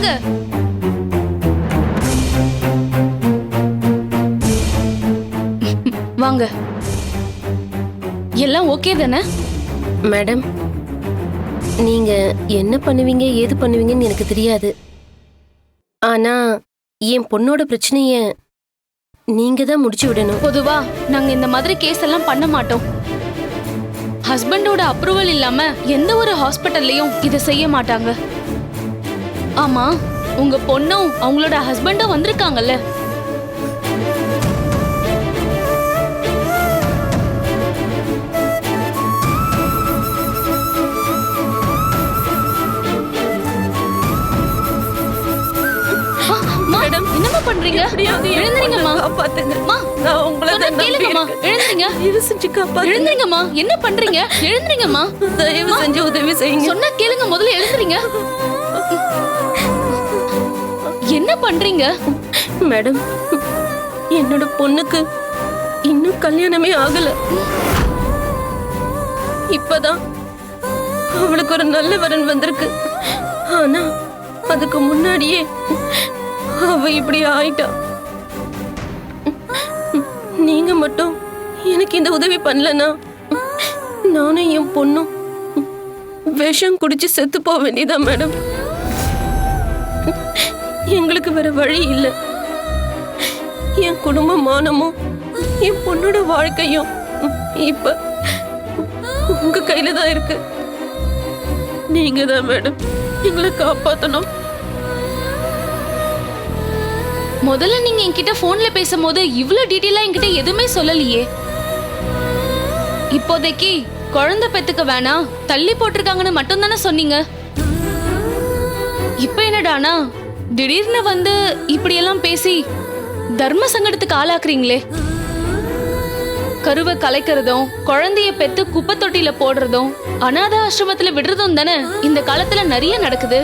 வாங்க. வாங்க. எல்லாம் ஓகே தானே? மேடம், நீங்க என்ன பண்ணுவீங்க ஏது பண்ணுவீங்கன்னு எனக்கு தெரியாது. ஆனா என் பொண்ணோட பிரச்சனைய நீங்க தான் முடிச்சு விடணும். பொதுவா நாங்க இந்த மாதிரி கேஸ் எல்லாம் பண்ண மாட்டோம். ஹஸ்பண்டோட அப்ரூவல் இல்லாம எந்த ஒரு ஹாஸ்பிட்டல்லையும் இதை செய்ய மாட்டாங்க. ஆமா, உங்க பொண்ணும் அவங்களோட ஹஸ்பண்டும் வந்திருக்காங்கல்ல? மேடம், என்னமா பண்றீங்க? எழுந்திரீங்கம்மா. காப்பாத்துங்கம்மா. நான் உங்களை தான் கேளுங்கம்மா. எழுந்திரீங்க. தயவு செஞ்சு காப்பாத்துங்க. எழுந்திரீங்கம்மா. என்ன பண்றீங்க? எழுந்திரீங்கம்மா. தயவு செஞ்சு உதவி செய்யுங்க. சொன்னா கேளுங்க, முதல்ல எழுந்திரீங்க. என்ன பண்றீங்க? மேடம், என்னோட பொண்ணுக்கு இன்னும் கல்யாணமே ஆகல. இப்பதான் அவளுக்கு ஒரு நல்ல வரன் வந்திருக்கு. ஆனா அதுக்கு முன்னாடியே அவ இப்படி ஆயிட்டா. நீங்க மட்டும் எனக்கு இந்த உதவி பண்ணலனா நானும் என் பொண்ணும் விஷம் குடிச்சு செத்து போக வேண்டியதா மேடம். எங்களுக்கு வேற வழி இல்லை. என் குடும்ப மானமும் என் பொண்ணோட வாழ்க்கையும் இப்ப உங்க கையில தான் இருக்கு. நீங்க தான் மேடம் எங்களை காப்பாத்தணும். முதல்ல நீங்க என்கிட்ட போன்ல பேசும்போது இவ்வளவு டீடைலா என்கிட்ட எதுவுமே சொல்லலையே. இப்போதைக்கு குழந்தை பெத்துக்க வேணாம், தள்ளி போட்டிருக்காங்கன்னு மட்டும் தானே சொன்னீங்க. இப்ப என்னடானா திடீர்னு வந்து இப்படி எல்லாம் பேசி தர்ம சங்கடத்துக்கு ஆளாக்குறீங்களே. கருவை கலைக்கிறதும் குழந்தைய பெத்து குப்பை தொட்டியில போடுறதும் அநாத ஆசிரமத்துல விடுறதும் தானே இந்த காலத்துல நிறைய நடக்குது.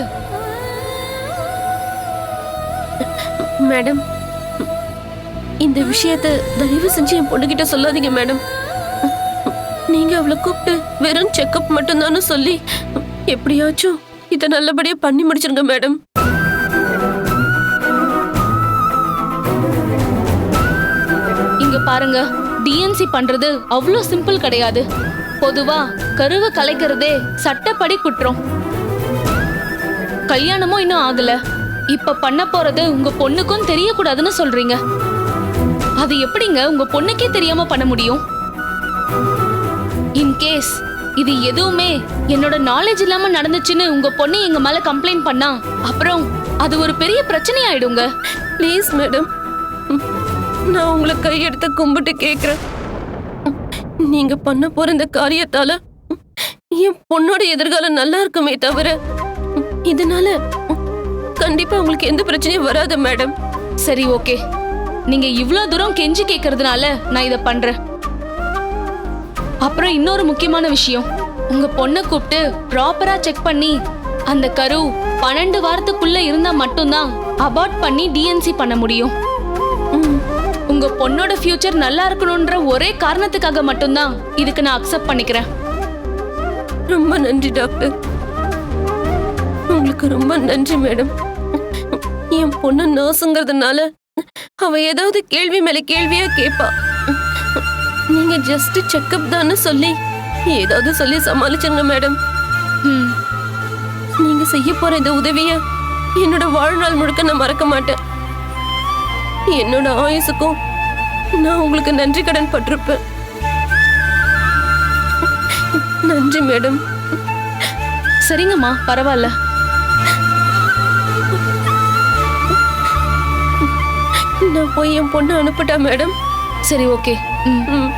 மேடம், இந்த விஷயத்தை தயவு செஞ்சு என் பொண்ணுகிட்ட சொல்லாதீங்க மேடம். நீங்க அவளை கூப்பிட்டு வெறும் செக்அப் மட்டும்தானு சொல்லி எப்படியாச்சும் இதை நல்லபடியா பண்ணி முடிச்சிருங்க மேடம். இங்க பாருங்க, டிஎன்சி பண்றது அவ்வளவு சிம்பிள் கிடையாது. பொதுவா கருவை கலைக்கிறதே சட்டப்படி குற்றம். கல்யாணமும் இன்னும் ஆகல, இப்ப பண்ண போறது உங்க பொண்ணுக்கும் தெரியக்கூடாதுன்னு சொல்றீங்க. அது எப்படிங்க உங்க பொண்ணுக்கே தெரியாம பண்ண முடியும்? இன்கேஸ் இது எதுவுமே என்னோட நாலேஜ் இல்லாம நடந்துச்சுன்னு உங்க பொண்ணு எங்க மேல கம்ப்ளைண்ட் பண்ணா அப்புறம் அது ஒரு பெரிய பிரச்சனை ஆயிடுங்க. ப்ளீஸ் மேடம், நான் உங்களை கையெடுத்து கும்பிட்டு கேக்குறேன். நீங்க பண்ண போற இந்த காரியத்தால என் பொண்ணோட எதிர்காலம் நல்லா இருக்குமே தவிர இதனால கண்டிப்பா உங்களுக்கு எந்த பிரச்சனையும் வராது மேடம். சரி, ஓகே. நீங்க இவ்ளோ தூரம் கெஞ்சி கேக்குறதுனால நான் இத பண்றேன். அப்புறம் இன்னொரு முக்கியமான விஷயம், உங்க பொண்ணை கூப்பிட்டு ப்ராப்பரா செக் பண்ணி அந்த கரு 12 வாரத்துக்குள்ள இருந்தா மட்டும்தான் அபார்ட் பண்ணி டிஎன்சி பண்ண முடியும். உங்க பொண்ணோட ஃபியூச்சர் நல்லா இருக்கணும்ன்ற ஒரே காரணத்துக்காக மட்டும்தான் இதுக்கு நான் அக்செப்ட் பண்ணிக்கிறேன். ரொம்ப நன்றி டாக்டர். உங்களுக்கு ரொம்ப நன்றி மேடம். என் பொண்ணு நர்ஸுங்கிறதுனால அவ ஏதாவது கேள்வி மேல கேள்வியா கேட்பா. நீங்க ஜஸ்ட் செக்அப் தான்னு சொல்லி ஏதாவது சொல்லி சமாளிச்சுங்க மேடம். நீங்க செய்ய போற இந்த உதவிய என்னோட வாழ்நாள் முழுக்க நான் மறக்க மாட்டேன். என்னோட ஆயுசுக்கும் நான் உங்களுக்கு நன்றி கடன் பட்டிருப்பேன். நன்றி மேடம். சரிங்கம்மா, பரவாயில்ல. நான் போய் என் பொண்ணை அனுப்பிட்டா மேடம்? சரி, ஓகே. ம்